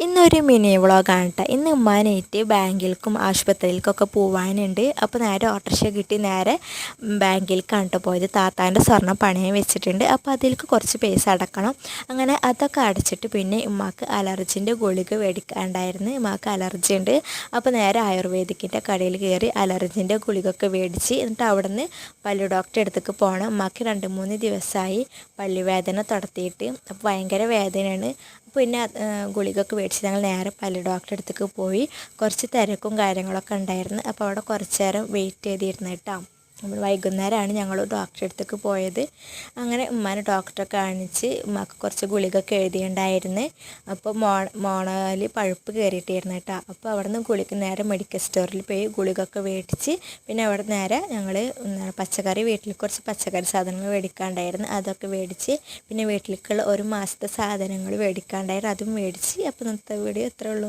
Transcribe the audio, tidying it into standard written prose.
ഇന്നൊരു മിനി വ്ളോഗാണ് കേട്ടോ. ഇന്ന് ഉമ്മാനായിട്ട് ബാങ്കിലേക്കും ആശുപത്രിയിലേക്കൊക്കെ പോവാനുണ്ട്. അപ്പോൾ നേരെ ഓട്ടോറിക്ഷ കിട്ടി നേരെ ബാങ്കിലേക്കാണ് കേട്ടോ പോയത്. താത്താൻ്റെ സ്വർണ്ണം പണയം വെച്ചിട്ടുണ്ട്. അപ്പോൾ അതിലേക്ക് കുറച്ച് പൈസ അടക്കണം. അങ്ങനെ അതൊക്കെ അടച്ചിട്ട് പിന്നെ ഉമ്മാക്ക് അലർജിൻ്റെ ഗുളിക മേടിക്കാണ്ടായിരുന്നു. ഉമ്മാക്ക് അലർജി ഉണ്ട്. അപ്പോൾ നേരെ ആയുർവേദിക്കിൻ്റെ കടയിൽ കയറി അലർജിൻ്റെ ഗുളികയൊക്കെ മേടിച്ച് എന്നിട്ട് അവിടെ നിന്ന് പല്ലു ഡോക്ടറെ അടുത്തേക്ക് പോകണം. ഉമ്മാക്ക് 2-3 ദിവസമായി പല്ലുവേദന തുടത്തിയിട്ട്. അപ്പോൾ ഭയങ്കര വേദനയാണ്. പിന്നെ ഗുളികയൊക്കെ മേടിച്ച് ഞങ്ങൾ നേരെ പല്ല് ഡോക്ടറെ അടുത്തേക്ക് പോയി. കുറച്ച് തിരക്കും കാര്യങ്ങളൊക്കെ ഉണ്ടായിരുന്നു. അപ്പോൾ അവിടെ കുറച്ച് നേരം വെയിറ്റ് ചെയ്തിരുന്നു കേട്ടോ. വൈകുന്നേരമാണ് ഞങ്ങൾ ഡോക്ടറെ അടുത്തേക്ക് പോയത്. അങ്ങനെ ഉമ്മാനെ ഡോക്ടറെ കാണിച്ച് ഉമ്മാക്ക് കുറച്ച് ഗുളികയൊക്കെ എഴുതിയിട്ടുണ്ടായിരുന്നു. അപ്പോൾ മോണയിൽ പഴുപ്പ് കയറിയിട്ടായിരുന്നു കേട്ടോ. അപ്പോൾ അവിടെ നിന്ന് ഗുളിക നേരെ മെഡിക്കൽ സ്റ്റോറിൽ പോയി ഗുളികയൊക്കെ മേടിച്ച് പിന്നെ അവിടെ നേരെ ഞങ്ങൾ പച്ചക്കറി വീട്ടിൽ കുറച്ച് പച്ചക്കറി സാധനങ്ങൾ മേടിക്കാണ്ടായിരുന്നു. അതൊക്കെ മേടിച്ച് പിന്നെ വീട്ടിലേക്കുള്ള 1 മാസത്തെ സാധനങ്ങൾ മേടിക്കാണ്ടായിരുന്നു. അതും മേടിച്ച്. അപ്പോൾ ഇന്നത്തെ വീഡിയോ ഇത്രയേ ഉള്ളൂ.